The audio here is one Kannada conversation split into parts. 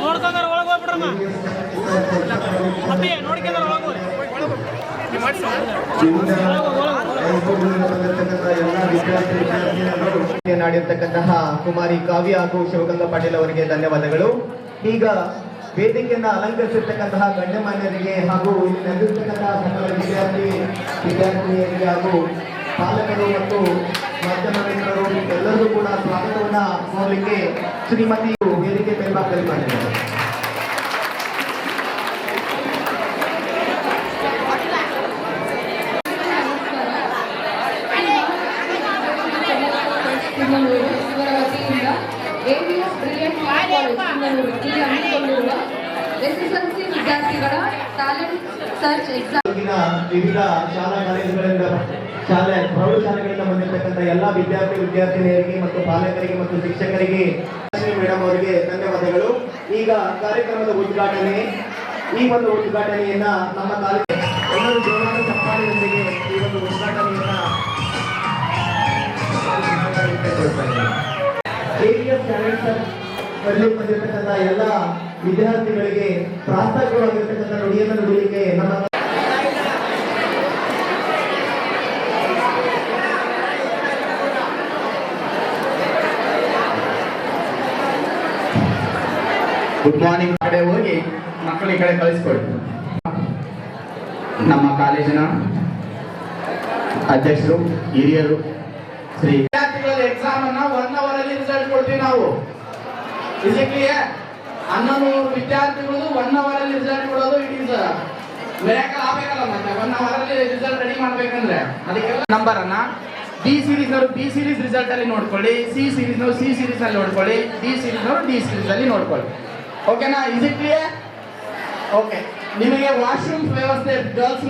ನೋಡ್ಕೊಂಡ್ರೆ ಒಳಗೆ ಹೋಗ್ಬಿಡ್ರಮ್ಮ ಅಪ್ಪಿ ನೋಡ್ಕೊಂಡ್ರೆ ಒಳಗೆ ನಾಡಿರ್ತಕ್ಕಂತಹ ಕುಮಾರಿ ಕಾವ್ಯ ಹಾಗೂ ಶಿವಗಂಗಾ ಪಾಟೀಲ್ ಅವರಿಗೆ ಧನ್ಯವಾದಗಳು. ಈಗ ವೇದಿಕೆಯನ್ನ ಅಲಂಕರಿಸಿರ್ತಕ್ಕಂತಹ ಗಣ್ಯಮಾನ್ಯರಿಗೆ ಹಾಗೂ ಇಲ್ಲಿ ನಡೆದಿರ್ತಕ್ಕಂತಹ ಸಕಲ ವಿದ್ಯಾರ್ಥಿನಿಯರಿಗೆ ಹಾಗೂ ಪಾಲಕರು ಮತ್ತು ಮಾಧ್ಯಮ ಮಿತ್ರರು ಎಲ್ಲರಿಗೂ ಕೂಡ ಸ್ವಾಗತವನ್ನ ಕೋರಲಿಕ್ಕೆ ಶ್ರೀಮತಿ ವೇದಿಕೆ ಮೇಲ್ಭಾಗದಲ್ಲಿ ಮಾಡಿದ್ದಾರೆ. ವಿವಿಧ ಶಾಲಾ ಕಾಲೇಜುಗಳಿಂದ ಪ್ರೌಢಶಾಲೆಗಳಿಂದ ಬಂದಿರತಕ್ಕಂಥ ಎಲ್ಲಾ ವಿದ್ಯಾರ್ಥಿನಿಯರಿಗೆ ಮತ್ತು ಪಾಲಕರಿಗೆ ಮತ್ತು ಶಿಕ್ಷಕರಿಗೆ ಮೇಡಮ್ ಅವರಿಗೆ ಧನ್ಯವಾದಗಳು. ಈಗ ಕಾರ್ಯಕ್ರಮದ ಉದ್ಘಾಟನೆ, ಈ ಒಂದು ಉದ್ಘಾಟನೆಯನ್ನ ನಮ್ಮ ಕಾಲೇಜು ಎಲ್ಲರೂ ಜೋರಾದ ಚಪ್ಪಾಳೆಯೊಂದಿಗೆ ಈ ಒಂದು ಉದ್ಘಾಟನೆಯನ್ನ ಬಂದಿರತಕ್ಕಂಥ ಎಲ್ಲ ವಿದ್ಯಾರ್ಥಿಗಳಿಗೆ ಪ್ರಾಸ್ತಾವಿಕವಾಗಿರ್ತಕ್ಕಂಥ ನುಡಿಯನ್ನು ನುಡಿಯಲಿಕ್ಕೆ ನಮ್ಮ ಗುಡ್ ಮಾರ್ನಿಂಗ್ ಕಡೆ ಹೋಗಿ ಮಕ್ಕಳ ಈ ಕಡೆ ಕಳಿಸ್ಕೊಡಿ. ನಮ್ಮ ಕಾಲೇಜಿನ ಅಧ್ಯಕ್ಷರು, ಹಿರಿಯರು, ಶ್ರೀ ವಿದ್ಯಾರ್ಥಿಗಳ ಎಕ್ಸಾಮ್ ಅನ್ನ 1 hour ಅಲ್ಲಿ ರಿಸಲ್ಟ್ ಕೊಡ್ತೀವಿ ನಾವು. ಇದಕ್ಕೆ 1100 ವಿದ್ಯಾರ್ಥಿಗಳು 1 hour ಅಲ್ಲಿ ರಿಸಲ್ಟ್ ಕೊಡೋದು ಇಟ್ ಈಸ್ ಮಿರಾಕಲ್ ಆಗಬೇಕಲ್ಲ. ಮತ್ತೆ 1 hour ಅಲ್ಲಿ ರಿಸಲ್ಟ್ ರೆಡಿ ಮಾಡ್ಬೇಕಂದ್ರೆ ಅದಕ್ಕೆಲ್ಲ ನಂಬರ್ ಅನ್ನ ಬಿ ಸೀರೀಸ್ ನವರು ಬಿ ಸೀರೀಸ್ ರಿಸಲ್ಟ್ ಅಲ್ಲಿ ನೋಡ್ಕೊಳ್ಳಿ, ಸಿ ಸೀರೀಸ್ ನವರು ಸಿ ಸೀರೀಸ್ ಅಲ್ಲಿ ನೋಡ್ಕೊಳ್ಳಿ, ಡಿ ಸೀರೀಸ್ ನವರು ಡಿ ಸೀರೀಸ್ ಅಲ್ಲಿ ನೋಡ್ಕೊಳ್ಳಿ. ಓಕೆನಾ? Is it clear? ಓಕೆ. ನಿಮಗೆ ವಾಶ್ರೂಮ್ ವ್ಯವಸ್ಥೆ ಗರ್ಲ್ಸ್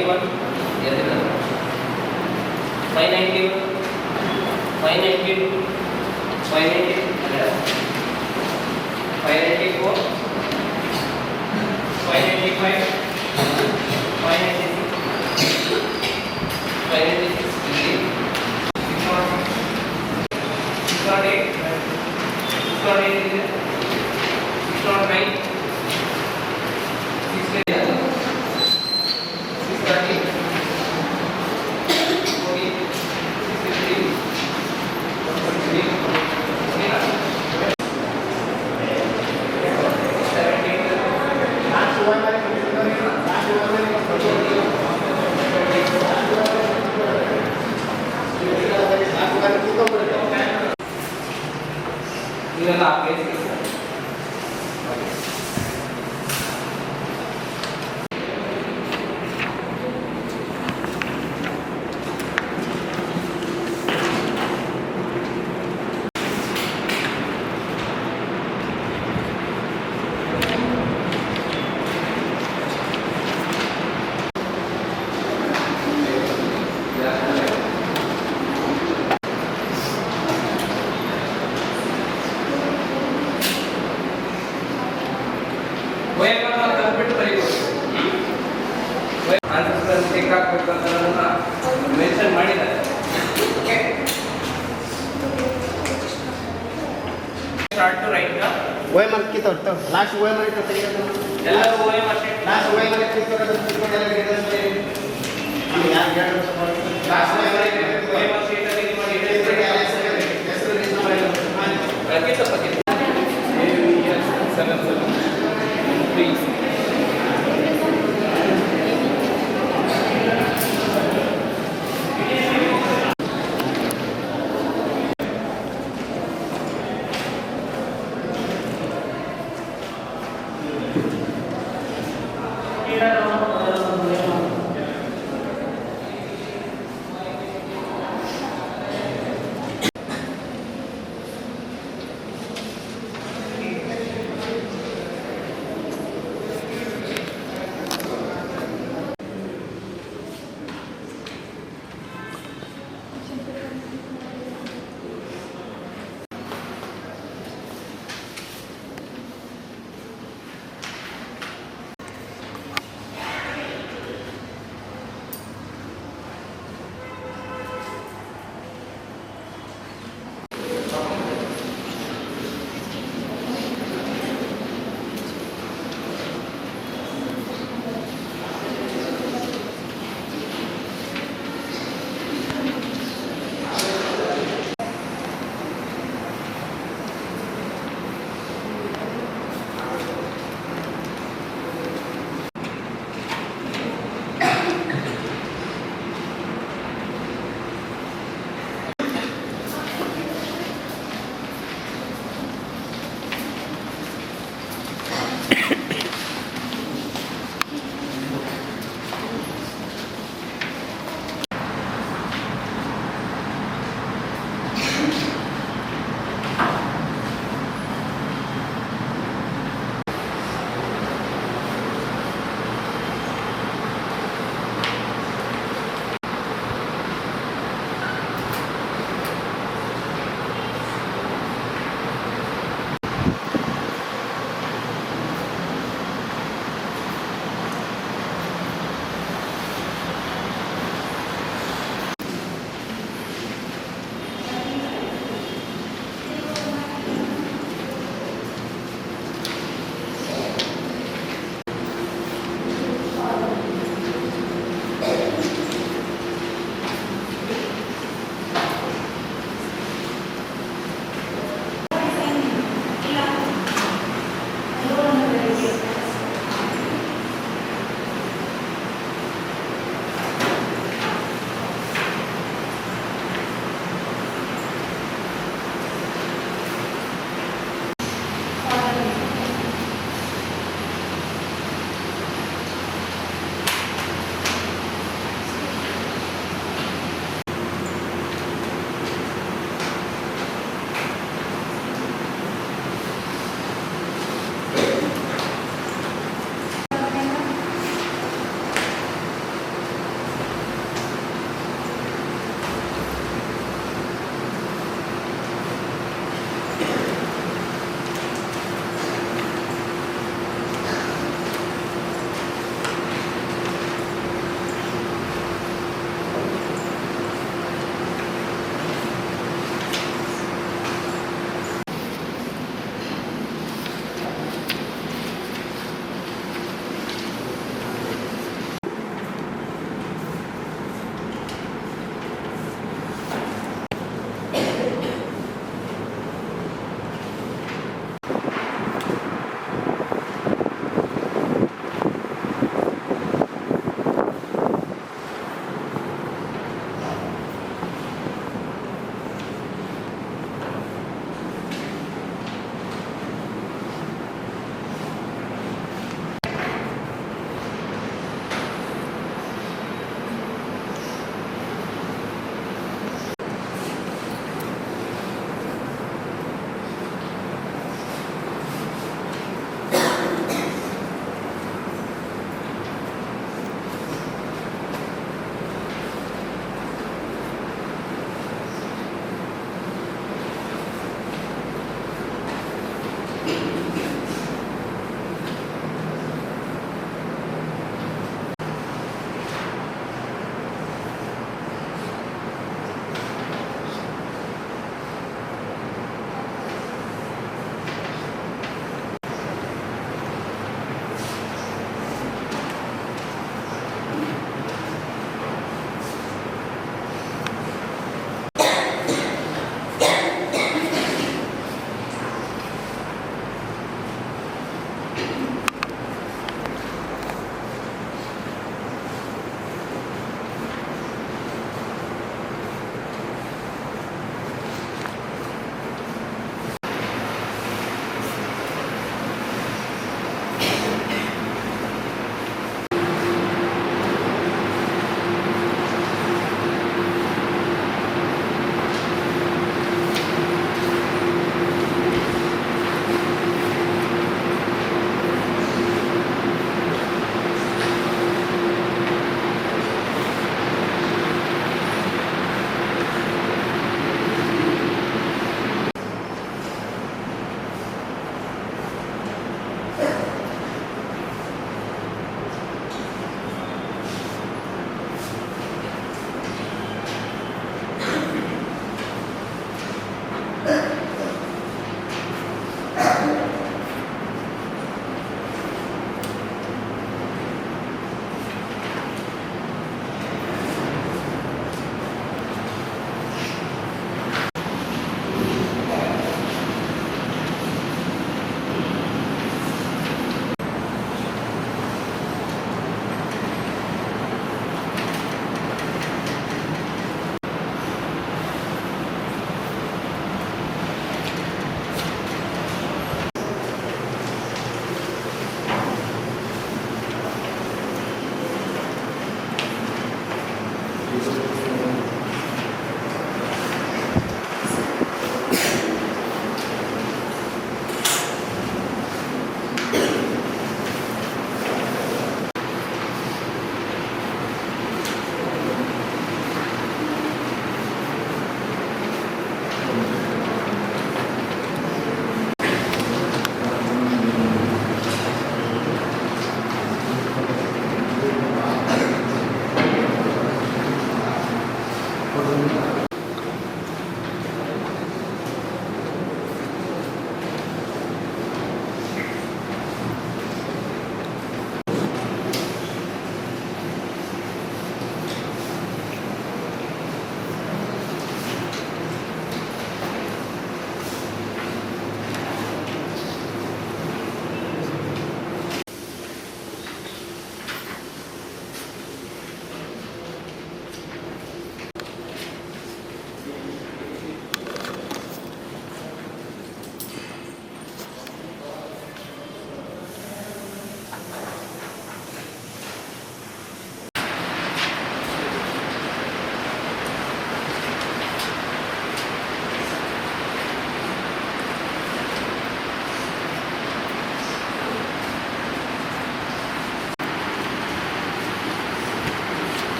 591 590 592 594 595 ಇದೆಲ್ಲ ಬೇಸಿಕ್ ವಯಸ್ಸನ್ನು ತಂದ್ಬಿಟ್ಟು ಬರೀಬೋದು. ಆನ್ಸರ್ಸ್ ಚೆಕ್ ಹಾಕ್ಬೇಕು ಅಂತ ಮೆನ್ಷನ್ ಮಾಡಿದ್ದಾರೆ. Okay, start to write OMR ಕಿತ್ತು ಲಾಸ್ಟ್ OMR ಇತ್ತು ತೆಗೆಯೋದು ಎಲ್ಲರೂ ಓಎಂ ಅಷ್ಟೇ. ಲಾಸ್ಟ್ OMR ಕಿತ್ತು ಕಿತ್ಕೊಂಡೆಲ್ಲ ಗಿಡದಲ್ಲಿ ಯಾರು ಹೇಳೋದು ಲಾಸ್ಟ್ OMR ಓಎಂ ಶೀಟ್ ಅಲ್ಲಿ ಇದು ಮಾಡಿ ಹೆಸರು ರಚಿತ ಬಗ್ಗೆ ಪ್ಲೀಸ್ ಕ್ರೀಡಾ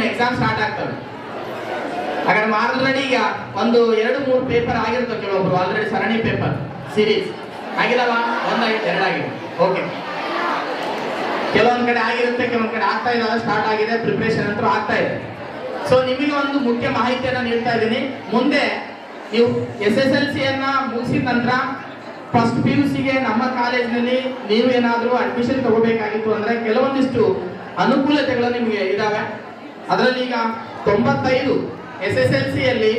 ಎಕ್ಸಾಮ್ ಸ್ಟಾರ್ಟ್ ಆಗ್ತವೆ. ಹಾಗಾದ್ರೆ ಆಲ್ರೆಡಿ ಈಗ ಒಂದು 2-3 ಪೇಪರ್ ಆಗಿರ್ತವೆ. ಕೆಲವೊಬ್ರು ಆಲ್ರೆಡಿ ಸರಣಿ ಪೇಪರ್ ಸೀರೀಸ್ ಆಗಿದಾವ, 1 ಆಗಿದೆ, 2 ಆಗಿದೆ. ಓಕೆ, ಕೆಲವೊಂದ್ ಕಡೆ ಆಗಿರುತ್ತೆ, ಕೆಲವೊಂದ್ ಕಡೆ ಆಗ್ತಾ ಇದಾವೆ, ಸ್ಟಾರ್ಟ್ ಆಗಿದೆ, ಪ್ರಿಪರೇಷನ್ ಅಂತೂ ಆಗ್ತಾ ಇದೆ. ಸೊ ನಿಮಗೆ ಒಂದು ಮುಖ್ಯ ಮಾಹಿತಿಯನ್ನ ನೀಡ್ತಾ ಇದ್ದೀನಿ. ಮುಂದೆ ನೀವು SSLC ಯನ್ನ ಮುಗಿಸಿದ ನಂತರ ಫಸ್ಟ್ PUC ಗೆ ನಮ್ಮ ಕಾಲೇಜಿನಲ್ಲಿ ನೀವು ಏನಾದರೂ ಅಡ್ಮಿಷನ್ ತಗೋಬೇಕಾಗಿತ್ತು ಅಂದ್ರೆ ಕೆಲವೊಂದಿಷ್ಟು ಅನುಕೂಲತೆಗಳು ನಿಮಗೆ ಇದಾವೆ. ಅದರಲ್ಲಿ ಈಗ 95 SSLC ಯಲ್ಲಿ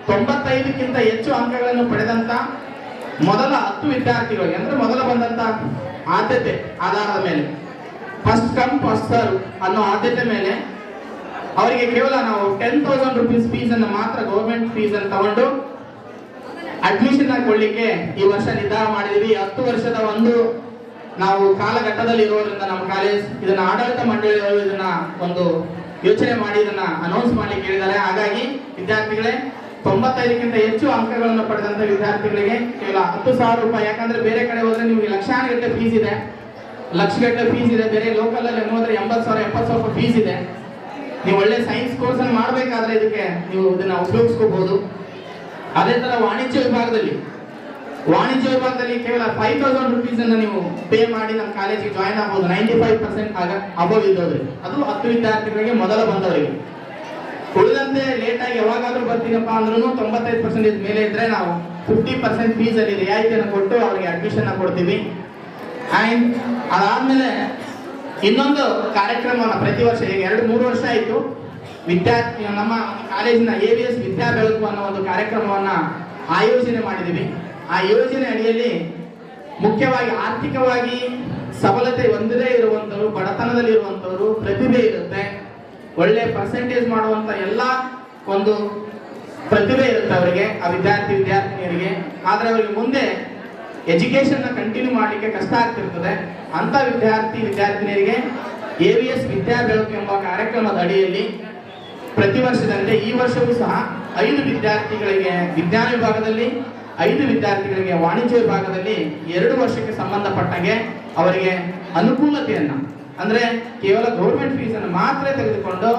95ಕ್ಕಿಂತ ಹೆಚ್ಚು ಅಂಕಗಳನ್ನು ಪಡೆದಂತ ಮೊದಲ 10 ವಿದ್ಯಾರ್ಥಿಗಳಿಗೆ, ಅಂದ್ರೆ ಮೊದಲ ಬಂದಂತ ಆದ್ಯತೆ ಆಧಾರದ ಮೇಲೆ, ಫಸ್ಟ್ ಕಮ್ ಫಸ್ಟ್ ಸರ್ವ್ ಅನ್ನೋ ಆದ್ಯತೆ ಮೇಲೆ ಅವರಿಗೆ ಕೇವಲ ನಾವು 10,000 rupees ಫೀಸ್ ಅನ್ನು ಮಾತ್ರ, ಗೌರ್ಮೆಂಟ್ ಫೀಸ್ ಅನ್ನು ತಗೊಂಡು ಅಡ್ಮಿಷನ್ ಹಾಕೊಳ್ಳಿಕ್ಕೆ ಈ ವರ್ಷ ನಿರ್ಧಾರ ಮಾಡಿದೀವಿ. 10 ವರ್ಷದ ಒಂದು ನಾವು ಕಾಲಘಟ್ಟದಲ್ಲಿ ಇರೋದ್ರಿಂದ ನಮ್ಮ ಕಾಲೇಜ್ ಇದನ್ನ ಆಡಳಿತ ಮಂಡಳಿಯವರು ಇದನ್ನ ಒಂದು ಯೋಚನೆ ಮಾಡಿ ಇದನ್ನ ಅನೌನ್ಸ್ ಮಾಡ್ಲಿಕ್ಕೆ ಹೇಳಿದ್ದಾರೆ. ಹಾಗಾಗಿ ವಿದ್ಯಾರ್ಥಿಗಳೇ, 95ಕ್ಕಿಂತ ಹೆಚ್ಚು ಅಂಕಗಳನ್ನು ಪಡೆದಂತ ವಿದ್ಯಾರ್ಥಿಗಳಿಗೆ ಕೇವಲ 10,000 ರೂಪಾಯಿ. ಯಾಕಂದ್ರೆ ಬೇರೆ ಕಡೆ ಹೋದ್ರೆ ನಿಮಗೆ ಲಕ್ಷಾನುಗಟ್ಟಲೆ ಫೀಸ್ ಇದೆ, ಲಕ್ಷಗಟ್ಟಲೆ ಫೀಸ್ ಇದೆ. ಬೇರೆ ಲೋಕಲ್ ಅಲ್ಲಿ ಹೋದ್ರೆ 80,000 70,000 ಫೀಸ್ ಇದೆ. ನೀವು ಒಳ್ಳೆ ಸೈನ್ಸ್ ಕೋರ್ಸ್ ಅನ್ನು ಮಾಡಬೇಕಾದ್ರೆ ಇದಕ್ಕೆ ನೀವು ಇದನ್ನ ಉಪಯೋಗಿಸ್ಕೋಬಹುದು. ಅದೇ ತರ ವಾಣಿಜ್ಯ ವಿಭಾಗದಲ್ಲಿ ಕೇವಲ 5,000 rupees ಅನ್ನು ನೀವು ಪೇ ಮಾಡಿ ನಮ್ಮ ಕಾಲೇಜಿಗೆ ಜಾಯಿನ್ ಆಗಬಹುದು. 95% ಅಬವ್ ಇದ್ದವ್ರಿಗೆ, ಅದು 10 ವಿದ್ಯಾರ್ಥಿಗಳಿಗೆ ಮೊದಲ ಬಂದವರಿಗೆ. ಉಳಿದಂತೆ ಲೇಟ್ ಆಗಿ ಯಾವಾಗಾದ್ರೂ ಬರ್ತೀನಪ್ಪ ಅಂದ್ರೂ 95% ಮೇಲೆ ಇದ್ರೆ ನಾವು 50% ಫೀಸ್ ಅಲ್ಲಿ ರಿಯಾಯಿತಿಯನ್ನು ಕೊಟ್ಟು ಅವರಿಗೆ ಅಡ್ಮಿಷನ್ ಕೊಡ್ತೀವಿ. ಅಂಡ್ ಅದಾದ್ಮೇಲೆ ಇನ್ನೊಂದು ಕಾರ್ಯಕ್ರಮವನ್ನು ಪ್ರತಿ ವರ್ಷ, ಈಗ 2-3 ವರ್ಷ ಆಯಿತು, ವಿದ್ಯಾರ್ಥಿ ನಮ್ಮ ಕಾಲೇಜಿನ AVS ವಿದ್ಯಾ ಬೆಳಕು ಅನ್ನೋ ಒಂದು ಕಾರ್ಯಕ್ರಮವನ್ನ ಆಯೋಜನೆ ಮಾಡಿದ್ದೀವಿ. ಆ ಯೋಜನೆ ಅಡಿಯಲ್ಲಿ ಮುಖ್ಯವಾಗಿ ಆರ್ಥಿಕವಾಗಿ ಸಬಲತೆ ಹೊಂದದೇ ಇರುವಂತವರು, ಬಡತನದಲ್ಲಿ ಇರುವಂತವರು, ಪ್ರತಿಭೆ ಇರುತ್ತೆ, ಒಳ್ಳೆ ಪರ್ಸೆಂಟೇಜ್ ಮಾಡುವಂತ ಎಲ್ಲ ಒಂದು ಪ್ರತಿಭೆ ಇರುತ್ತೆ ಅವರಿಗೆ, ಆ ವಿದ್ಯಾರ್ಥಿನಿಯರಿಗೆ. ಆದ್ರೆ ಅವರಿಗೆ ಮುಂದೆ ಎಜುಕೇಶನ್ ಕಂಟಿನ್ಯೂ ಮಾಡಲಿಕ್ಕೆ ಕಷ್ಟ ಆಗ್ತಿರ್ತದೆ. ಅಂತ ವಿದ್ಯಾರ್ಥಿನಿಯರಿಗೆ AVS ವಿದ್ಯಾ ಬೆಳಕು ಎಂಬ ಕಾರ್ಯಕ್ರಮದ ಅಡಿಯಲ್ಲಿ ಪ್ರತಿ ವರ್ಷದಂತೆ ಈ ವರ್ಷವೂ ಸಹ 5 ವಿದ್ಯಾರ್ಥಿಗಳಿಗೆ ವಿಜ್ಞಾನ ವಿಭಾಗದಲ್ಲಿ, 5 ವಿದ್ಯಾರ್ಥಿಗಳಿಗೆ ವಾಣಿಜ್ಯ ವಿಭಾಗದಲ್ಲಿ 2 ವರ್ಷಕ್ಕೆ ಸಂಬಂಧಪಟ್ಟಂಗೆ ಅವರಿಗೆ ಅನುಕೂಲತೆಯನ್ನ, ಅಂದ್ರೆ ಕೇವಲ ಗೌರ್ಮೆಂಟ್ ಫೀಸ್ ಅನ್ನು ಮಾತ್ರ ತೆಗೆದುಕೊಂಡು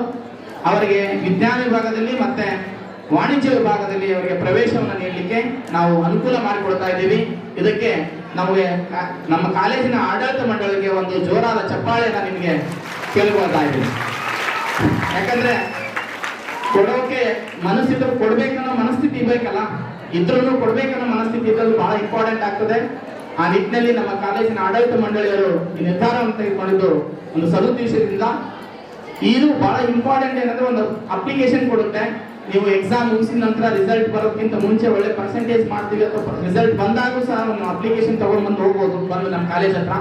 ಅವರಿಗೆ ವಿಜ್ಞಾನ ವಿಭಾಗದಲ್ಲಿ ಮತ್ತೆ ವಾಣಿಜ್ಯ ವಿಭಾಗದಲ್ಲಿ ಅವರಿಗೆ ಪ್ರವೇಶವನ್ನು ನೀಡಲಿಕ್ಕೆ ನಾವು ಅನುಕೂಲ ಮಾಡಿಕೊಡ್ತಾ ಇದ್ದೀವಿ. ಇದಕ್ಕೆ ನಮಗೆ ನಮ್ಮ ಕಾಲೇಜಿನ ಆಡಳಿತ ಮಂಡಳಿಗೆ ಒಂದು ಜೋರಾದ ಚಪ್ಪಾಳೆಯನ್ನ ನಿಮಗೆ ಕೇಳಿಕೊಳ್ತಾ ಇದ್ದೀವಿ. ಯಾಕಂದ್ರೆ ಕೊಡೋಕೆ ಮನಸ್ಸಿದ್ರು ಕೊಡ್ಬೇಕನ್ನೋ ಮನಸ್ಥಿತಿ ಇರ್ಬೇಕಲ್ಲ, ಇದ್ರೂ ಕೊಡ್ಬೇಕನ್ನೋ ಮನಸ್ಥಿತಿ ಇದ್ರಲ್ಲಿ ಬಹಳ ಇಂಪಾರ್ಟೆಂಟ್ ಆಗ್ತದೆ. ಆ ನಿಟ್ಟಿನಲ್ಲಿ ನಮ್ಮ ಕಾಲೇಜಿನ ಆಡಳಿತ ಮಂಡಳಿಯವರು ಈ ನಿರ್ಧಾರವನ್ನು ತೆಗೆದುಕೊಂಡು ಮಾಡಿದ್ದು ಒಂದು ಸದುದ್ದೇಶದಿಂದ. ಇದು ಬಹಳ ಇಂಪಾರ್ಟೆಂಟ್ ಏನಂದ್ರೆ ಒಂದು ಅಪ್ಲಿಕೇಶನ್ ಕೊಡುತ್ತೆ. ನೀವು ಎಕ್ಸಾಮ್ ಮುಗಿಸಿದ ನಂತರ ರಿಸಲ್ಟ್ ಬರೋಕ್ಕಿಂತ ಮುಂಚೆ ಒಳ್ಳೆ ಪರ್ಸೆಂಟೇಜ್ ಮಾಡ್ತೀವಿ ಅಥವಾ ರಿಸಲ್ಟ್ ಬಂದಾಗೂ ಸಹ ಒಂದು ಅಪ್ಲಿಕೇಶನ್ ತಗೊಂಡು ಬಂದು ಹೋಗ್ಬೋದು, ಬಂದು ನಮ್ಮ ಕಾಲೇಜ್ ಹತ್ರ.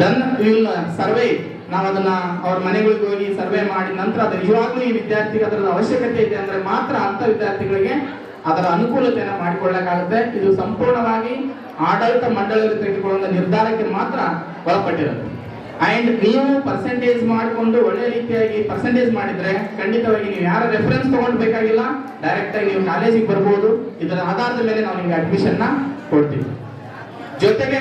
ದೆನ್ ವಿಲ್ ಸರ್ವೆ, ನಾವು ಅದನ್ನ ಅವ್ರ ಮನೆಗಳಿಗೆ ಹೋಗಿ ಸರ್ವೆ ಮಾಡಿದ ನಂತರ ಅದು ನಿಜವಾಗ್ಲೂ ಈ ವಿದ್ಯಾರ್ಥಿಗೆ ಅದರ ಅವಶ್ಯಕತೆ ಇದೆ ಅಂದ್ರೆ ಮಾತ್ರ ಅಂತ ವಿದ್ಯಾರ್ಥಿಗಳಿಗೆ ಅದರ ಅನುಕೂಲತೆಯನ್ನು ಮಾಡಿಕೊಳ್ಳಕ್ಕಾಗುತ್ತೆ. ಇದು ಸಂಪೂರ್ಣವಾಗಿ ಆಡಳಿತ ಮಂಡಳಿಯಲ್ಲಿ ತೆಗೆದುಕೊಳ್ಳುವ ನಿರ್ಧಾರಕ್ಕೆ ಮಾತ್ರ ಒಳಪಟ್ಟಿರುತ್ತೆ. ಅಂಡ್ ನೀವು ಪರ್ಸೆಂಟೇಜ್ ಮಾಡಿಕೊಂಡು ಒಳ್ಳೆ ರೀತಿಯಾಗಿ ಪರ್ಸೆಂಟೇಜ್ ಮಾಡಿದ್ರೆ ಖಂಡಿತವಾಗಿ ನೀವು ಯಾರ ರೆಫರೆನ್ಸ್ ತಗೊಳ್ಬೇಕಾಗಿಲ್ಲ, ಡೈರೆಕ್ಟ್ ಆಗಿ ನೀವು ಕಾಲೇಜಿಗೆ ಬರ್ಬೋದು. ಇದರ ಆಧಾರದ ಮೇಲೆ ನಾವು ನಿಮ್ಗೆ ಅಡ್ಮಿಷನ್ ನ ಕೊಡ್ತೀವಿ. ಜೊತೆಗೆ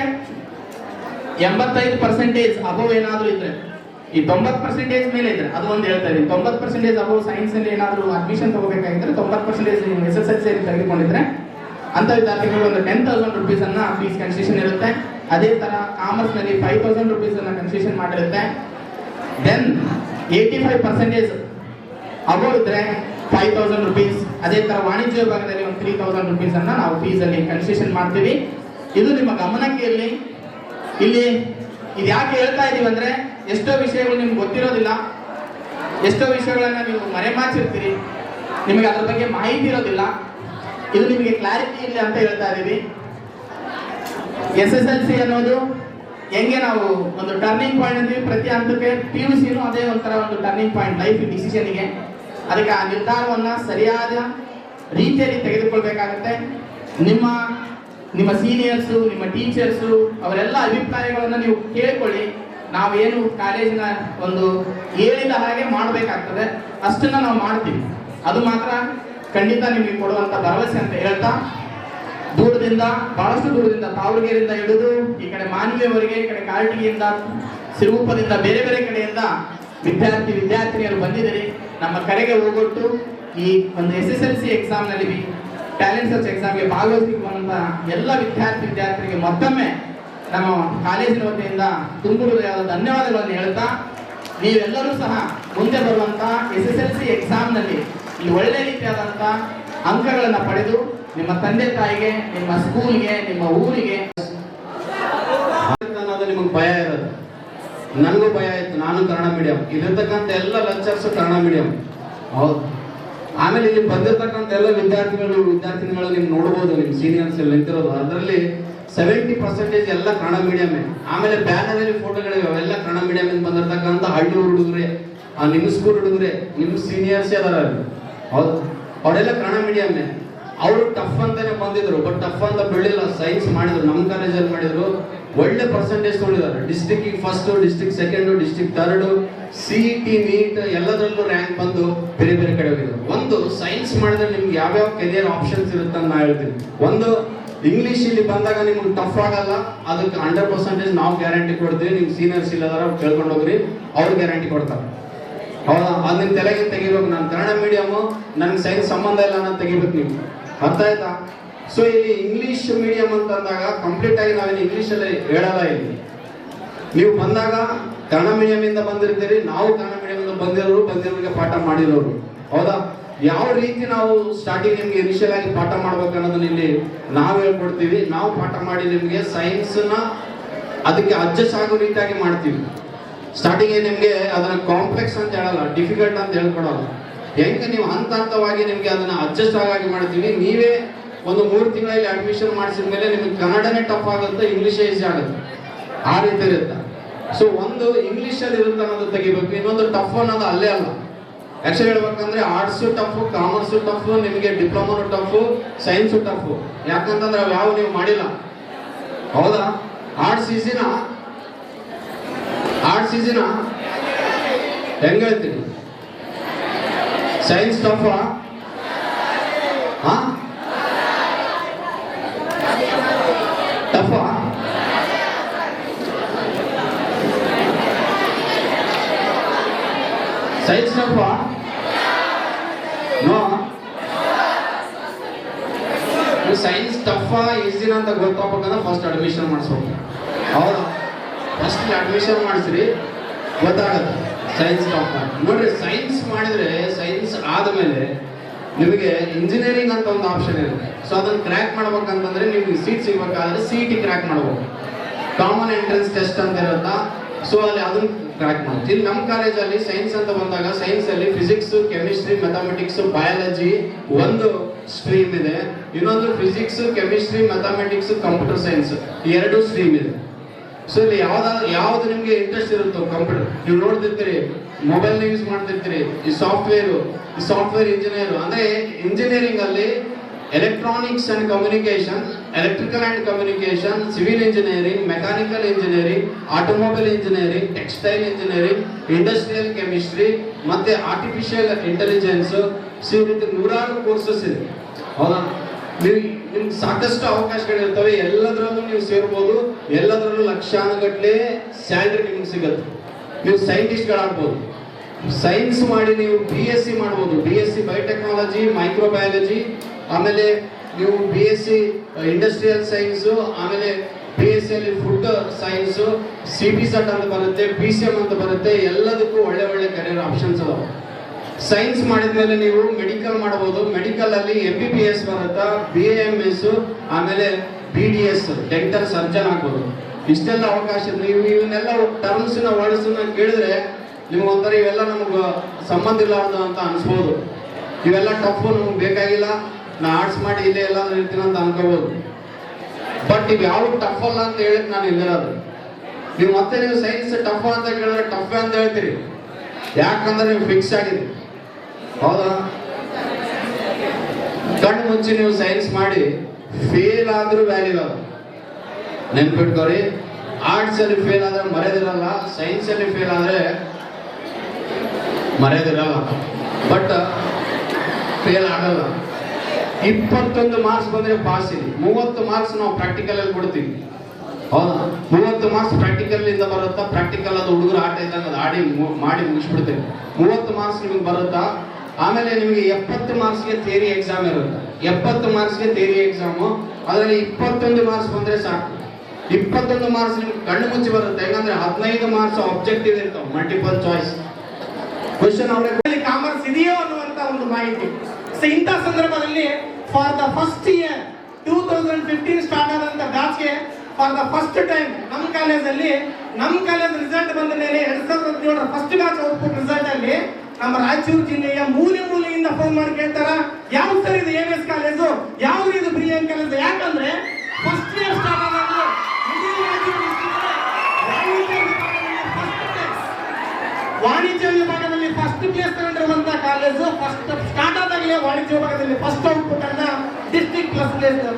85% ಅಬೋವ್ ಏನಾದ್ರೂ ಇದ್ರೆ, ಈ 90% ಮೇಲೆ ಇದ್ರೆ ಅದು ಒಂದು ಹೇಳ್ತಾ ಇದೀನಿ. 90% ಅಬೋವ್ ಸೈನ್ಸ್ ಅಲ್ಲಿ ಏನಾದ್ರು ಅಡ್ಮಿಷನ್ ತಗೋಬೇಕಾಗಿದ್ರೆ 90% SSLC ತೆಗೆದುಕೊಂಡಿದ್ರೆ ಅಂತ ವಿದ್ಯಾರ್ಥಿಗಳು ಒಂದು 10,000 rupees ಅನ್ನ ಫೀಸ್ ಕನ್ಸೆಷನ್ ಇರುತ್ತೆ. ಅದೇ ತರ ಕಾಮರ್ಸ್ ನಲ್ಲಿ 5,000 rupees ಅನ್ನ ಕನ್ಸೆಷನ್ ಮಾಡಿರುತ್ತೆ. ದೆನ್ 85% ಅಬೋವ್ ಇದ್ರೆ 5,000 rupees. ಅದೇ ತರ ವಾಣಿಜ್ಯ ವಿಭಾಗದಲ್ಲಿ ಒಂದು 3,000 rupees ಅನ್ನ ನಾವು ಫೀಸ್ ಅಲ್ಲಿ ಕನ್ಸೆಷನ್ ಮಾಡ್ತೀವಿ. ಇದು ನಿಮ್ಮ ಗಮನಕ್ಕೆ ಇರಲಿ. ಇಲ್ಲಿ ಇದು ಯಾಕೆ ಹೇಳ್ತಾ ಇದೀವಿ ಅಂದ್ರೆ ಎಷ್ಟೋ ವಿಷಯಗಳು ನಿಮ್ಗೆ ಗೊತ್ತಿರೋದಿಲ್ಲ, ಎಷ್ಟೋ ವಿಷಯಗಳನ್ನ ನೀವು ಮರೆಮಾಚಿರ್ತೀರಿ, ನಿಮಗೆ ಅದ್ರ ಬಗ್ಗೆ ಮಾಹಿತಿ ಇರೋದಿಲ್ಲ. ಇದು ನಿಮಗೆ ಕ್ಲಾರಿಟಿ ಇಲ್ಲ ಅಂತ ಹೇಳ್ತಾ ಇದೀವಿ. SSLC ಅನ್ನೋದು ಹೆಂಗೆ ನಾವು ಒಂದು ಟರ್ನಿಂಗ್ ಪಾಯಿಂಟ್ ಅಂತೀವಿ, ಪ್ರತಿ ಹಂತಕ್ಕೆ PUCನೂ ಅದೇ ಒಂಥರ ಒಂದು ಟರ್ನಿಂಗ್ ಪಾಯಿಂಟ್ ಲೈಫ್ ಡಿಸಿಷನ್ಗೆ. ಅದಕ್ಕೆ ಆ ನಿರ್ಧಾರವನ್ನ ಸರಿಯಾದ ರೀತಿಯಲ್ಲಿ ತೆಗೆದುಕೊಳ್ಬೇಕಾಗತ್ತೆ. ನಿಮ್ಮ ಸೀನಿಯರ್ಸು, ನಿಮ್ಮ ಟೀಚರ್ಸು ಅವರೆಲ್ಲ ಅಭಿಪ್ರಾಯಗಳನ್ನ ನೀವು ಕೇಳ್ಕೊಳ್ಳಿ. ನಾವೇನು ಕಾಲೇಜಿನ ಒಂದು ಹೇಳಿದ ಹಾಗೆ ಮಾಡಬೇಕಾಗ್ತದೆ, ಅಷ್ಟನ್ನ ನಾವು ಮಾಡ್ತೀವಿ. ಅದು ಮಾತ್ರ ಖಂಡಿತ ನಿಮಗೆ ಕೊಡುವಂತ ಭರವಸೆ ಅಂತ ಹೇಳ್ತಾ, ದೂರದಿಂದ ಬಹಳಷ್ಟು ದೂರದಿಂದ ತಾವರಗೆರೆಯಿಂದ ಹಿಡಿದು ಈ ಕಡೆ ಮಾನ್ವಿಯವರೆಗೆ, ಈ ಕಡೆ ಕಾರಟಗಿಯಿಂದ, ಸಿರುಗುಪ್ಪದಿಂದ, ಬೇರೆ ಬೇರೆ ಕಡೆಯಿಂದ ವಿದ್ಯಾರ್ಥಿನಿಯರು ಬಂದಿದ್ದೀರಿ. ನಮ್ಮ ಕರೆಗೆ ಹೋಗೊಟ್ಟು ಈ ಒಂದು SSLC ಎಕ್ಸಾಮ್ ನಲ್ಲಿ ಟ್ಯಾಲೆಂಟ್ ಸರ್ಚ್ ಎಕ್ಸಾಮ್ಗೆ ಭಾಗವಹಿಸಿರುವಂತ ಎಲ್ಲ ವಿದ್ಯಾರ್ಥಿಗಳಿಗೆ ಮತ್ತೊಮ್ಮೆ ನಮ್ಮ ಕಾಲೇಜಿನ ವತಿಯಿಂದ ತುಂಬು ಹೃದಯದ ಧನ್ಯವಾದಗಳನ್ನು ಹೇಳ್ತಾ, ನೀವೆಲ್ಲರೂ ಸಹ ಮುಂದೆ ಬರುವಂತ SSLC ಎಕ್ಸಾಮ್ ನಲ್ಲಿ ಈ ಒಳ್ಳೆ ರೀತಿಯಾದಂತ ಅಂಕಗಳನ್ನು ಪಡೆದು ನಿಮ್ಮ ತಂದೆ ತಾಯಿಗೆ, ನಿಮ್ಮ ಸ್ಕೂಲ್ಗೆ, ನಿಮ್ಮ ಊರಿಗೆ ನಿಮಗೆ ಭಯ ಇರೋದು. ನನಗೂ ಭಯ ಇತ್ತು, ನಾನು ಕನ್ನಡ ಮೀಡಿಯಂ. ಇಲ್ಲಿರ್ತಕ್ಕಂಥ ಎಲ್ಲ ಲೆಕ್ಚರ್ಸ್ ಕನ್ನಡ ಮೀಡಿಯಂ. ಹೌದು. ಆಮೇಲೆ ಇಲ್ಲಿ ಬಂದಿರತಕ್ಕಂಥ ಎಲ್ಲ ವಿದ್ಯಾರ್ಥಿನಿಗಳು ನೀವು ನೋಡ್ಬೋದು, ನಿಮ್ಮ ಸೀನಿಯರ್ಸ್ ಎಲ್ಲ ನಿಂತಿರೋದು. ಅದರಲ್ಲಿ 70% ಎಲ್ಲ ಕನ್ನಡ ಮೀಡಿಯಮೇ. ಆಮೇಲೆ ಬ್ಯಾನರ್ ಅಲ್ಲಿ ಫೋಟೋಗಳಿವೆ, ಅವೆಲ್ಲ ಕನ್ನಡ ಮೀಡಿಯಂ ಇಂದ ಬಂದಿರತಕ್ಕಂಥ ಹಳ್ಳಿ ಹುಡುಗರೆ, ನಿಮ್ಮ ಸ್ಕೂಲ್ ಹುಡುಗರೆ, ನಿಮ್ಮ ಸೀನಿಯರ್ಸ್ ಅದಾರ. ಹೌದು, ಅವರೆಲ್ಲ ಕನ್ನಡ ಮೀಡಿಯಮೇ. ಅವರು ಟಫ್ ಅಂತಾನೆ ಬಂದಿದ್ರು, ಬಟ್ ಟಫ್ ಅಂತ ಬೆಳಿಲ್ಲ. ಸೈನ್ಸ್ ಮಾಡಿದ್ರು, ನಮ್ಮ ಕಾಲೇಜಲ್ಲಿ ಮಾಡಿದ್ರು. ಒಳ್ಳೆ ಪರ್ಸೆಂಟೇಜ್ ತಗೊಂಡಿದ್ದಾರೆ. District first, district second, district third, CET NEET ಎಲ್ಲದರಲ್ಲೂ ರ್ಯಾಂಕ್ ಬಂದು ಬೇರೆ ಬೇರೆ ಕಡೆ ಹೋಗಿದ್ರು. ಒಂದು ಸೈನ್ಸ್ ಮಾಡಿದ್ರೆ ನಿಮ್ಗೆ ಯಾವ್ಯಾವ ಕೆರಿಯರ್ ಆಪ್ಷನ್ಸ್ ಇರುತ್ತೆ ಅಂತ ನಾ ಹೇಳ್ತೀನಿ. ಒಂದು ಇಂಗ್ಲಿಷ್ ಇಲ್ಲಿ ಬಂದಾಗ ನಿಮ್ಗೆ ಟಫ್ ಆಗಲ್ಲ, ಅದಕ್ಕೆ 100% ನಾವು ಗ್ಯಾರಂಟಿ ಕೊಡ್ತೀವಿ. ನಿಮ್ ಸೀನಿಯರ್ಸ್ ಇಲ್ಲದಾರ ಕೇಳ್ಕೊಂಡು ಹೋಗ್ರಿ, ಅವ್ರು ಗ್ಯಾರಂಟಿ ಕೊಡ್ತಾರೆ. ಹೌದಾ? ಅದು ನಿಮ್ ತಲೆಗೆ ತೆಗಿಬೇಕು. ನಾನು ಕನ್ನಡ ಮೀಡಿಯಮು, ನನ್ಗೆ ಸೈನ್ಸ್ ಸಂಬಂಧ ಇಲ್ಲ ಅನ್ನೋದು ತೆಗಿಬೇಕು. ನೀವು ಅರ್ಥ ಆಯ್ತಾ? ಸೊ ಇಲ್ಲಿ ಇಂಗ್ಲಿಷ್ ಮೀಡಿಯಂ ಅಂತಂದಾಗ ಕಂಪ್ಲೀಟ್ ಆಗಿ ನಾವೇನು ಇಂಗ್ಲಿಷಲ್ಲಿ ಹೇಳಲ್ಲ. ಇಲ್ಲಿ ನೀವು ಬಂದಾಗ ಕನ್ನಡ ಮೀಡಿಯಂ ಇಂದ ಬಂದಿರ್ತೀರಿ, ನಾವು ಕನ್ನಡ ಮೀಡಿಯಂ ಇಂದ ಬಂದಿರೋರಿಗೆ ಪಾಠ ಮಾಡಿರೋರು. ಹೌದಾ? ಯಾವ ರೀತಿ ನಾವು ಸ್ಟಾರ್ಟಿಂಗ್ ನಿಮ್ಗೆ ಇನಿಷಿಯಲ್ ಆಗಿ ಪಾಠ ಮಾಡ್ಬೇಕು ಅನ್ನೋದನ್ನ ಇಲ್ಲಿ ನಾವು ಹೇಳ್ಕೊಡ್ತೀವಿ. ನಾವು ಪಾಠ ಮಾಡಿ ನಿಮ್ಗೆ ಸೈನ್ಸ್ ನ ಅದಕ್ಕೆ ಅಡ್ಜಸ್ಟ್ ಆಗೋ ರೀತಿಯಾಗಿ ಮಾಡ್ತೀವಿ. ಸ್ಟಾರ್ಟಿಂಗ್ ನಿಮ್ಗೆ ಅದನ್ನ ಕಾಂಪ್ಲೆಕ್ಸ್ ಅಂತ ಹೇಳಲ್ಲ, ಡಿಫಿಕಲ್ಟ್ ಅಂತ ಹೇಳ್ಕೊಡಲ್ಲ. ಹೆಂಗೆ ನೀವು ಹಂತ ಹಂತವಾಗಿ ನಿಮ್ಗೆ ಅದನ್ನ ಅಡ್ಜಸ್ಟ್ ಆಗಿ ಮಾಡ್ತೀವಿ. ನೀವೇ ಒಂದು 3 ತಿಂಗಳಲ್ಲಿ ಅಡ್ಮಿಷನ್ ಮಾಡಿಸಿದ ಮೇಲೆ ನಿಮ್ಗೆ ಕನ್ನಡನೇ ಟಫ್ ಆಗುತ್ತೆ, ಇಂಗ್ಲಿಷೇ ಈಸಿ ಆಗುತ್ತೆ. ಆ ರೀತಿ ಇರುತ್ತೆ. ಸೊ ಒಂದು ಇಂಗ್ಲಿಷ್ ಅಲ್ಲಿ ಇರುತ್ತೆ ಅನ್ನೋದು ತೆಗಿಬೇಕು. ಇನ್ನೊಂದು ಟಫ್ ಅನ್ನೋದು ಅಲ್ಲೇ ಅಲ್ಲ. ಆಕ್ಚುಲಿ ಹೇಳ್ಬೇಕಂದ್ರೆ ಆರ್ಟ್ಸ್ ಟಫ್, ಕಾಮರ್ಸ್ ಟಫ್, ನಿಮಗೆ ಡಿಪ್ಲೊಮಾನು ಟಫ್, ಸೈನ್ಸ್ ಟಫ್. ಯಾಕಂತಂದ್ರೆ ಯಾವ ನೀವು ಮಾಡಿಲ್ಲ. ಹೌದಾ? ಆರ್ಟ್ಸ್ ಈಸಿನ ಹೆಂಗ್ ಹೇಳ್ತೀನಿ? Science tough, tough science tough no. Science tough ಈಸಿನ ಅಂತ ಗೊತ್ತಾಗ್ಬೇಕಂದ್ರೆ ಫಸ್ಟ್ ಅಡ್ಮಿಷನ್ ಮಾಡಿಸ್ಬೇಕು. ಹೌದಾ? ಫಸ್ಟ್ ಅಡ್ಮಿಷನ್ ಮಾಡಿಸ್ರಿ, ಗೊತ್ತಾಗತ್ತೆ ಸೈನ್ಸ್ ಟಫ್. ನೋಡ್ರಿ, ಸೈನ್ಸ್ ಮಾಡಿದ್ರೆ ಸೈನ್ಸ್ ಆದಮೇಲೆ ನಿಮಗೆ ಇಂಜಿನಿಯರಿಂಗ್ ಅಂತ ಒಂದು ಆಪ್ಷನ್ ಇರುತ್ತೆ. ಸೊ ಅದನ್ನ ಕ್ರ್ಯಾಕ್ ಮಾಡ್ಬೇಕಂತಂದ್ರೆ ನಿಮ್ಗೆ ಸೀಟ್ ಸಿಗ್ಬೇಕಾದ್ರೆ CET ಕ್ರ್ಯಾಕ್ ಮಾಡ್ಬೇಕು. ಕಾಮನ್ ಎಂಟ್ರೆನ್ಸ್ ಟೆಸ್ಟ್ ಅಂತ ಇರುತ್ತಾ. ಸೊ ಅಲ್ಲಿ ಅದನ್ನ ಕ್ರ್ಯಾಕ್ ಮಾಡ್ತೀವಿ. ಇಲ್ಲಿ ನಮ್ಮ ಕಾಲೇಜಲ್ಲಿ ಸೈನ್ಸ್ ಅಂತ ಬಂದಾಗ ಸೈನ್ಸ್ ಅಲ್ಲಿ ಫಿಸಿಕ್ಸ್, ಕೆಮಿಸ್ಟ್ರಿ, ಮ್ಯಾಥಮೆಟಿಕ್ಸ್, ಬಯಾಲಜಿ ಒಂದು ಸ್ಟ್ರೀಮ್ ಇದೆ, ಇನ್ನೊಂದು physics, chemistry, mathematics, computer science ಎರಡು ಸ್ಟ್ರೀಮ್ ಇದೆ. ಸೊ ಇಲ್ಲಿ ಯಾವ್ದು ನಿಮ್ಗೆ ಇಂಟ್ರೆಸ್ಟ್ ಇರುತ್ತೋ ಕಂಪ್ಯೂಟರ್, ನೀವು ನೋಡ್ತಿರ್ತೀರಿ, ಮೊಬೈಲ್ ಯೂಸ್ ಮಾಡ್ತಿರ್ತೀರಿ, ಈ ಸಾಫ್ಟ್ವೇರ್ ಇಂಜಿನಿಯರ್ ಅಂದ್ರೆ ಇಂಜಿನಿಯರಿಂಗ್ ಅಲ್ಲಿ electronics and communication, electrical and communication, civil engineering, mechanical engineering, automobile engineering, textile engineering, industrial chemistry ಮತ್ತೆ ಆರ್ಟಿಫಿಷಿಯಲ್ ಇಂಟೆಲಿಜೆನ್ಸ್, ಈ ರೀತಿ ನೂರಾರು ಕೋರ್ಸಸ್ ಇದೆ. ಹೌದಾ? ನಿಮ್ಗೆ ಸಾಕಷ್ಟು ಅವಕಾಶಗಳಿರ್ತವೆ, ಎಲ್ಲದರಲ್ಲೂ ನೀವು ಸೇರ್ಬೋದು, ಎಲ್ಲದರಲ್ಲೂ ಲಕ್ಷಾನುಗಟ್ಟಲೆ ಸ್ಯಾಲ್ರಿ ನಿಮ್ಗೆ ಸಿಗುತ್ತೆ. ನೀವು ಸೈಂಟಿಸ್ಟ್ಗಳಾಗ್ಬೋದು, ಸೈನ್ಸ್ ಮಾಡಿ ನೀವು BSc ಮಾಡ್ಬೋದು, BSc ಬಯೋಟೆಕ್ನಾಲಜಿ, ಮೈಕ್ರೋಬಯಾಲಜಿ, ಆಮೇಲೆ ನೀವು BSc ಇಂಡಸ್ಟ್ರಿಯಲ್ ಸೈನ್ಸು, ಆಮೇಲೆ BSc ಅಲ್ಲಿ ಫುಡ್ ಸೈನ್ಸು, CPSAT ಅಂತ ಬರುತ್ತೆ, PCM ಅಂತ ಬರುತ್ತೆ, ಎಲ್ಲದಕ್ಕೂ ಒಳ್ಳೆ ಒಳ್ಳೆ ಕರಿಯರ್ ಆಪ್ಷನ್ಸ್ ಅದಾವೆ. ಸೈನ್ಸ್ ಮಾಡಿದ್ಮೇಲೆ ನೀವು ಮೆಡಿಕಲ್ ಮಾಡಬಹುದು. ಮೆಡಿಕಲ್ ಅಲ್ಲಿ MBBS ಬರುತ್ತಾ, BAMS, ಆಮೇಲೆ BDS ಡೆಂಟಲ್ ಸರ್ಜನ್ ಆಗ್ಬೋದು. ಇಷ್ಟೆಲ್ಲ ಅವಕಾಶ. ನೀವು ಇವನ್ನೆಲ್ಲ ಟರ್ಮ್ಸ್ ವರ್ಡ್ಸ್ ಕೇಳಿದ್ರೆ ನಿಮ್ಗೆ ಒಂಥರ ಇವೆಲ್ಲ ನಮ್ಗೆ ಸಂಬಂಧ ಇಲ್ಲಾರ್ದು ಅಂತ ಅನ್ಸ್ಬೋದು. ಇವೆಲ್ಲ ಟಫ್, ನಮ್ಗೆ ಬೇಕಾಗಿಲ್ಲ, ನಾ ಆರ್ಟ್ಸ್ ಮಾಡಿ ಇಲ್ಲೇ ಎಲ್ಲ ಇರ್ತೀನಿ ಅಂತ ಅನ್ಕೋಬಹುದು. ಬಟ್ ಇವು ಯಾವ ಟಫ್ ಅಲ್ಲ ಅಂತ ಹೇಳಿಕ್ ನಾನು ಇಲ್ಲಿರೋದು. ನೀವು ಮತ್ತೆ ನೀವು ಸೈನ್ಸ್ ಟಫ್ ಅಂತ ಕೇಳಿದ್ರೆ ಟಫ್ ಅಂತ ಹೇಳ್ತೀರಿ, ಯಾಕಂದ್ರೆ ನೀವು ಫಿಕ್ಸ್ ಆಗಿದೆ. ಹೌದಾ? ಕಣ್ಣು ಮುಚ್ಚಿ ನೀವು ಸೈನ್ಸ್ ಮಾಡಿ ಫೇಲ್ ಆದ್ರೂ ವ್ಯಾಲ್ಯೂ ಅದ. ನೆನ್ಪಿಟ್ಕೋರಿ, ಆರ್ಟ್ಸ್ ಅಲ್ಲಿ ಫೇಲ್ ಆದ್ರೆ ಮರೆದಿರಲ್ಲ, ಸೈನ್ಸ್ ಅಲ್ಲಿ ಫೇಲ್ ಆದ್ರೆ ಮರೆದಿರಲ್ಲ, ಬಟ್ ಫೇಲ್ ಆಗಲ್ಲ. 21 ಮಾರ್ಕ್ಸ್ ಬಂದ್ರೆ ಪಾಸ್ ಇದೆ, 30 ಮಾರ್ಕ್ಸ್ ನಾವು ಪ್ರಾಕ್ಟಿಕಲ್ ಅಲ್ಲಿ ಕೊಡ್ತೀವಿ. ಹೌದಾ? 30 ಮಾರ್ಕ್ಸ್ ಪ್ರಾಕ್ಟಿಕಲ್ ಇಂದ ಬರುತ್ತಾ? ಪ್ರಾಕ್ಟಿಕಲ್ ಅದು ಹುಡುಗರು ಆಟ ಇದ್ದಂಗೆ ಅದು ಮಾಡಿ ಮುಗಿಸ್ಬಿಡ್ತೇವೆ. 30 ಮಾರ್ಕ್ಸ್ ನಿಮ್ಗೆ ಬರುತ್ತಾ? ಆಮೇಲೆ ನಿಮಗೆ 70 ಮಾರ್ಕ್ಸ್ಗೆ ಥಿಯರಿ ಎಕ್ಸಾಮ್ ಇರುತ್ತೆ. 70 ಮಾರ್ಕ್ಸ್ಗೆ ಥಿಯರಿ ಎಕ್ಸಾಮು, ಅದರಲ್ಲಿ 21 ಮಾರ್ಕ್ಸ್ ಬಂದ್ರೆ ಸಾಕು. 21 ಮಾರ್ಕ್ಸ್ ನಿಮ್ಗೆ ಕಣ್ಣು ಮುಚ್ಚಿ ಬರುತ್ತೆ. ಯಾಕಂದ್ರೆ 15 ಮಾರ್ಕ್ಸ್ ಆಬ್ಜೆಕ್ಟಿವ್ ಇರ್ತಾವೆ, ಮಲ್ಟಿಪಲ್ ಚಾಯ್ಸ್ ಕ್ವಶನ್. ಅವರಲ್ಲಿ ಕಾಮರ್ಸ್ ಇದೆಯೋ ಅನ್ನುವಂತ ಒಂದು ಮಾಹಿತಿ. ಸೊ ಇಂಥ ಸಂದರ್ಭದಲ್ಲಿ for the first year 2015 start ಆದಂತ ಬ್ಯಾಚ್ಗೆ ಫಾರ್ ದ ಫಸ್ಟ್ ಟೈಮ್ ನಮ್ಮ ಕಾಲೇಜ್ ರಿಸಲ್ಟ್ ಬಂದ ಮೇಲೆ 2017 ಫಸ್ಟ್ ಬ್ಯಾಚ್ ಔಟ್ಪುಟ್ ರಿಸಲ್ಟ್ ಅಲ್ಲಿ ನಮ್ಮ ರಾಯಚೂರು ಜಿಲ್ಲೆಯ ಮೂಲೆಯಿಂದ ಫೋನ್ ಮಾಡಿ ಕೇಳ್ತಾರ, ಯಾವ ಸರ್ ಇದು AVS ಕಾಲೇಜು, ಯಾವ್ದು ಇದು ಬ್ರಿಲಿಯಂಟ್ ಕಾಲೇಜು? ಯಾಕಂದ್ರೆ ಫಸ್ಟ್ ಇಯರ್ ಸ್ಟಾರ್ಟ್ ಆದಾಗ ವಾಣಿಜ್ಯ ವಿಭಾಗದಲ್ಲಿ ಫಸ್ಟ್ ಪ್ಲೇಸ್ ತಗೊಂಡಿರುವಂತ ಕಾಲೇಜು, ಫಸ್ಟ್ ಸ್ಟಾರ್ಟ್ ಆದಾಗಲೇ ವಾಣಿಜ್ಯ ವಿಭಾಗದಲ್ಲಿ ಫಸ್ಟ್ ಔಟ್ಪುಟ್ ಅನ್ನ ಡಿಸ್ಟ್ರಿಕ್ಟ್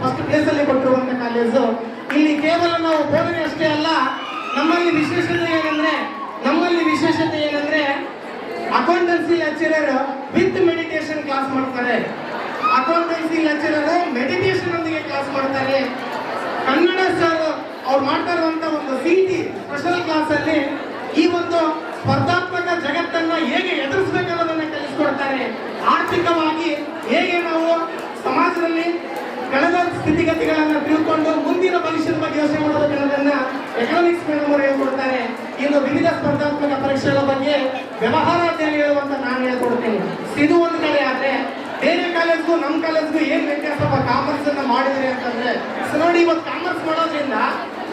ಫಸ್ಟ್ ಪ್ಲೇಸ್ ಅಲ್ಲಿ ಕೊಟ್ಟಿರುವಂತ ಕಾಲೇಜು. ಇಲ್ಲಿ ಕೇವಲ ನಾವು ಬೋಧನೆ ಅಷ್ಟೇ ಅಲ್ಲ, ನಮ್ಮಲ್ಲಿ ವಿಶೇಷತೆ ಏನಂದ್ರೆ accountancy lecturer with meditation class ಮಾಡ್ತಾರೆ. ಅಕೌಂಟೆನ್ಸಿ ಲೆಕ್ಚರರ್ ಮೆಡಿಟೇಷನ್ ಒಂದಿಗೆ ಕ್ಲಾಸ್ ಮಾಡ್ತಾರೆ. ಕನ್ನಡ ಸರ್ ಅವ್ರು ಮಾಡ್ತಾ ಇರುವಂತ ಒಂದು CT ಸ್ಪೆಷಲ್ ಕ್ಲಾಸ್ ಅಲ್ಲಿ ಈ ಒಂದು ಸ್ಪರ್ಧಾತ್ಮಕ ಜಗತ್ತನ್ನ ಹೇಗೆ ಎದುರಿಸಬೇಕನ್ನೋದನ್ನ ಕಲಿಸ್ಕೊಡ್ತಾರೆ. ಆರ್ಥಿಕವಾಗಿ ಹೇಗೆ ನಾವು ಸಮಾಜದಲ್ಲಿ ಕಳೆದ ಸ್ಥಿತಿಗತಿಗಳನ್ನ ತಿಳ್ಕೊಂಡು ಮುಂದಿನ ಭವಿಷ್ಯದ ಬಗ್ಗೆ ಯೋಚನೆ ಮಾಡಬೇಕನ್ನೋದನ್ನ ಎಕನಾಮಿಕ್ಸ್ ಮೇಡಮ್ ಅವರು ಹೇಳ್ಕೊಡ್ತಾರೆ. ಇನ್ನು ವಿವಿಧ ಸ್ಪರ್ಧಾತ್ಮಕ ಪರೀಕ್ಷೆಗಳ ಬಗ್ಗೆ ವ್ಯವಹಾರ ಅಧ್ಯಯನ ಹೇಳುವಂತ ನಾನು ಹೇಳ್ಕೊಡ್ತೇನೆ. ಇದು ಒಂದು ಕಡೆ ಆದ್ರೆ ಬೇರೆ ಕಾಲೇಜ್ಗೂ ನಮ್ಮ ಕಾಲೇಜ್ಗೂ ಏನ್ ವ್ಯತ್ಯಾಸ ಕಾಮರ್ಸ್ ಅನ್ನ ಮಾಡಿದ್ರಿ ಅಂತಂದ್ರೆ, ನೋಡಿ ಇವತ್ತು ಕಾಮರ್ಸ್ ಮಾಡೋದ್ರಿಂದ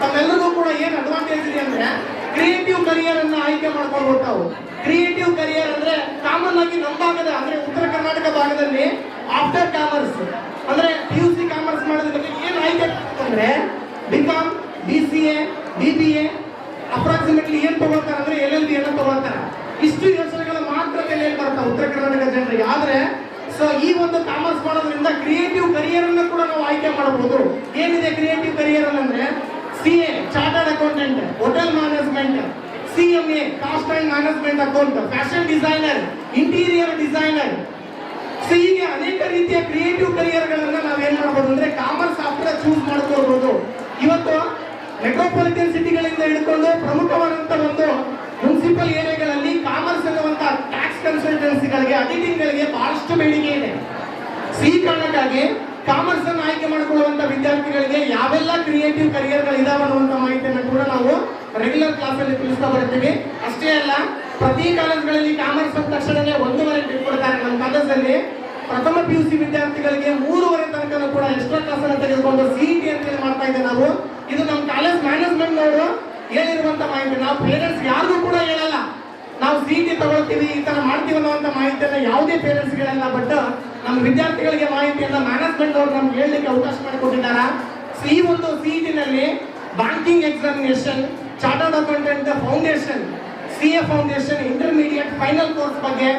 ತಮ್ಮೆಲ್ಲರಿಗೂ ಕೂಡ ಏನ್ ಅಡ್ವಾಂಟೇಜ್ ಇದೆ ಅಂದ್ರೆ ಕ್ರಿಯೇಟಿವ್ ಕರಿಯರ್ ಅನ್ನ ಆಯ್ಕೆ ಮಾಡ್ಕೊಂಡು ತಾವು. ಕ್ರಿಯೇಟಿವ್ ಕರಿಯರ್ ಅಂದ್ರೆ ಕಾಮನ್ ಆಗಿ ನಮ್ಮ ಭಾಗದ ಅಂದ್ರೆ ಉತ್ತರ ಕರ್ನಾಟಕ ಭಾಗದಲ್ಲಿ ಆಫ್ಟರ್ ಕಾಮರ್ಸ್ ಅಂದ್ರೆ PUC ಕಾಮರ್ಸ್ ಮಾಡೋದಕ್ಕೆ ಏನ್ ಆಯ್ಕೆ ಅಂದ್ರೆ BCom, BCA, BBA ಅಪ್ರಾಕ್ಸಿಮೇಟ್ಲಿ ಏನ್ ತಗೊಳ್ತಾರೆ ಅಂದ್ರೆ LLB ಅನ್ನ ತಗೊಳ್ತಾರೆ. ಇಷ್ಟು ಯೋಚನೆಗಳು ಮಾತ್ರ ತಲೆಯಲ್ಲಿ ಬರ್ತಾವೆ ಉತ್ತರ ಕರ್ನಾಟಕ ಜನರಿಗೆ. ಆದ್ರೆ ಸೊ ಈ ಒಂದು ಕಾಮರ್ಸ್ ಮಾಡೋದ್ರಿಂದ ಕ್ರಿಯೇಟಿವ್ ಕರಿಯರ್ ಅನ್ನು ಕೂಡ ನಾವು ಆಯ್ಕೆ ಮಾಡಬಹುದು. ಏನಿದೆ ಕ್ರಿಯೇಟಿವ್ ಕರಿಯರ್ ಅಂದ್ರೆ CA chartered accountant, hotel management, CMA cost and management account, fashion designer, interior designer. So ಹೀಗೆ ಅನೇಕ ರೀತಿಯ ಕ್ರಿಯೇಟಿವ್ ಕರಿಯರ್ಗಳನ್ನ ನಾವೇನ್ ಮಾಡಬಹುದು ಅಂದ್ರೆ ಕಾಮರ್ಸ್ ಆಫ್ಟರ್ ಚೂಸ್ ಮಾಡ್ಕೊಳ್ಬಹುದು. ಇವತ್ತು ಮೆಟ್ರೋಪಾಲಿಟನ್ ಸಿಟಿಗಳಿಂದ ಹಿಡ್ಕೊಂಡು ಪ್ರಮುಖವಾದಂತ ಒಂದು ಮುನ್ಸಿಪಲ್ ಏರಿಯಾಗಳಲ್ಲಿ ಕಾಮರ್ಸ್ ಅನ್ನುವಂತ ಟ್ಯಾಕ್ಸ್ ಕನ್ಸಲ್ಟೆನ್ಸಿಗಳಿಗೆ, ಆಡಿಟಿಂಗ್ಗಳಿಗೆ ಬಹಳಷ್ಟು ಬೇಡಿಕೆ ಇದೆ. ಈ ಕಾರಣಕ್ಕಾಗಿ ಕಾಮರ್ಸ್ ಅನ್ನು ಆಯ್ಕೆ ಮಾಡಿಕೊಳ್ಳುವಂತ ವಿದ್ಯಾರ್ಥಿಗಳಿಗೆ ಯಾವೆಲ್ಲ ಕ್ರಿಯೇಟಿವ್ ಕರಿಯರ್ಗಳು ಇದಾವೆ ಅನ್ನುವಂತ ಮಾಹಿತಿಯನ್ನು ಕೂಡ ನಾವು ರೆಗ್ಯುಲರ್ ಕ್ಲಾಸ್ ಅಲ್ಲಿ ತಿಳಿಸ್ತಾ ಬರ್ತೀವಿ. ಅಷ್ಟೇ ಅಲ್ಲ, ಪ್ರತಿ ಕಾಲೇಜ್ಗಳಲ್ಲಿ ಕಾಮರ್ಸ್ ಅಂದ ತಕ್ಷಣನೇ 1.5 ಬಿಟ್ಕೊಡ್ತಾರೆ. ನಮ್ಮ ಕಾಲೇಜಲ್ಲಿ ಪ್ರಥಮ PUC ವಿದ್ಯಾರ್ಥಿಗಳಿಗೆ 3:30 ತನಕ ಕೂಡ ಎಕ್ಸ್ಟ್ರಾ ಕ್ಲಾಸ್ ಅನ್ನು ತೆಗೆದುಕೊಂಡು CET ಅಂತ ಮಾಡ್ತಾ ಇದ್ದೇವೆ ನಾವು. ಇದು ನಮ್ಮ ಕಾಲೇಜ್ ಮ್ಯಾನೇಜ್ಮೆಂಟ್ ಅವರು ಹೇಳಿರುವಂತ ಮಾಹಿತಿ. ನಾವು ಪೇರೆಂಟ್ಸ್ ಮಾಡ್ತೀವಿ, ಈ ತರ ಮಾಡ್ತೀವಿ ಅನ್ನುವಂತ ಮಾಹಿತಿಯನ್ನ ಯಾವುದೇ ಪೇರೆಂಟ್ಸ್ಗಳೆಲ್ಲ ಬಟ್ ನಮ್ಮ ವಿದ್ಯಾರ್ಥಿಗಳಿಗೆ ಮಾಹಿತಿಯನ್ನ ಮ್ಯಾನೇಜ್ಮೆಂಟ್ ಅವರು ನಮ್ಗೆ ಹೇಳಲಿಕ್ಕೆ ಅವಕಾಶ ಮಾಡಿಕೊಟ್ಟಿದ್ದಾರೆ. ಈ ಒಂದು ಸಿಇಟಿನಲ್ಲಿ banking examination, chartered accountant foundation, CA foundation, intermediate, final course ಬಗ್ಗೆ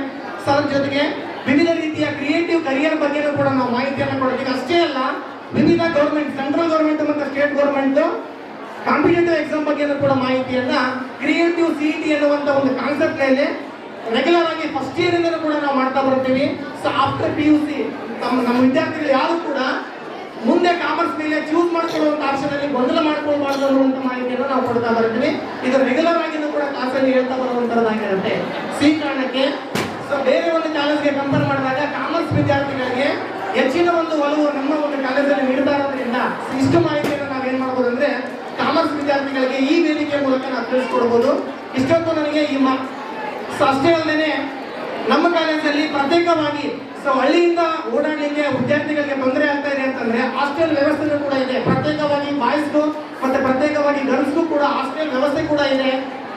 ಸರ್ ಜೊತೆಗೆ ವಿವಿಧ ರೀತಿಯ ಕ್ರಿಯೇಟಿವ್ ಕರಿಯರ್ ಬಗ್ಗೆನೂ ಕೂಡ ನಾವು ಮಾಹಿತಿಯನ್ನು ಕೊಡ್ತೀವಿ. ಅಷ್ಟೇ ಅಲ್ಲ, ವಿವಿಧ ಗೌರ್ಮೆಂಟ್, ಸೆಂಟ್ರಲ್ ಗೌರ್ಮೆಂಟ್ ಮತ್ತು ಸ್ಟೇಟ್ ಗೌರ್ಮೆಂಟ್ ಕಾಂಪಿಟೇಟಿವ್ ಎಕ್ಸಾಮ್ ಬಗ್ಗೆನೂ ಕೂಡ ಮಾಹಿತಿಯನ್ನ ಕ್ರಿಯೇಟಿವ್ CET ಅನ್ನುವಂತ ಒಂದು ಕಾನ್ಸೆಪ್ಟ್ ಮೇಲೆ ರೆಗ್ಯುಲರ್ ಆಗಿ ಫಸ್ಟ್ ಇಯರ್ ಇಂದ ಕೂಡ ನಾವು ಮಾಡ್ತಾ ಬರ್ತೀವಿ. ಸೊ ಆಫ್ಟರ್ PUC ನಮ್ಮ ವಿದ್ಯಾರ್ಥಿಗಳು ಯಾರು ಕೂಡ ಮುಂದೆ ಕಾಮರ್ಸ್ ಮೇಲೆ ಚೂಸ್ ಮಾಡ್ಕೊಳ್ಳುವಂತ ಆಪ್ಷನ್ ಗೊಂದಲ ಮಾಡ್ಕೊಳ್ಬಾರ್ದು ಅನ್ನುವಂತ ಮಾಹಿತಿಯನ್ನು ನಾವು ಕೊಡ್ತಾ ಬರ್ತೀವಿ. ಇದು ರೆಗ್ಯುಲರ್ ಆಗಿನೂ ಕೂಡ ಕ್ಲಾಸಲ್ಲಿ ಹೇಳ್ತಾ ಬರುವಂತದ್ದಾಗಿರುತ್ತೆ. ಈ ಕಾರಣಕ್ಕೆ ಸೊ ಬೇರೆ ಒಂದು ಕಾಲೇಜ್ಗೆ ಕಂಪೇರ್ ಮಾಡಿದಾಗ ಕಾಮರ್ಸ್ ವಿದ್ಯಾರ್ಥಿಗಳಿಗೆ ಹೆಚ್ಚಿನ ಒಂದು ಒಲವು ನಮ್ಮ ಒಂದು ಕಾಲೇಜಲ್ಲಿ ನೀಡ್ತಾ ಇರೋದ್ರಿಂದ ಇಷ್ಟು ಮಾಹಿತಿಯನ್ನು ನಾವೇನ್ ಮಾಡ್ಬೋದು ಅಂದ್ರೆ ಕಾಮರ್ಸ್ ವಿದ್ಯಾರ್ಥಿಗಳಿಗೆ ಈ ವೇದಿಕೆ ಮೂಲಕ ನಾವು ತಿಳಿಸ್ಕೊಡ್ಬೋದು. ಇಷ್ಟೊತ್ತು ನನಗೆ ಸೊ ಅಷ್ಟೇ ಅಲ್ಲದೆ ನಮ್ಮ ಕಾಲೇಜಲ್ಲಿ ಪ್ರತ್ಯೇಕವಾಗಿ ಸೊ ಹಳ್ಳಿಯಿಂದ ಓಡಾಡಲಿಕ್ಕೆ ವಿದ್ಯಾರ್ಥಿಗಳಿಗೆ ತೊಂದರೆ ಆಗ್ತಾ ಇದೆ ಅಂತಂದ್ರೆ ಹಾಸ್ಟೆಲ್ ವ್ಯವಸ್ಥೆ ಕೂಡ ಇದೆ. ಪ್ರತ್ಯೇಕವಾಗಿ ಬಾಯ್ಸ್ಗೂ ಮತ್ತೆ ಪ್ರತ್ಯೇಕವಾಗಿ ಗರ್ಲ್ಸ್ಗೂ ಕೂಡ ಹಾಸ್ಟೆಲ್ ವ್ಯವಸ್ಥೆ ಕೂಡ ಇದೆ.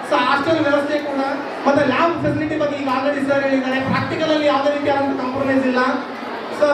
ಸೊ ಹಾಸ್ಟೆಲ್ ವ್ಯವಸ್ಥೆ ಕೂಡ ಮತ್ತೆ ಲ್ಯಾಬ್ ಫೆಸಿಲಿಟಿ ಬಗ್ಗೆ ಈಗ ಆಲ್ರೆಡಿ ಸರ್ ಹೇಳಿದ್ದಾರೆ. ಪ್ರಾಕ್ಟಿಕಲ್ ಅಲ್ಲಿ ಯಾವುದೇ ರೀತಿಯಾದಂತಹ ಕಾಂಪ್ರಮೈಸ್ ಇಲ್ಲ. ಸೊ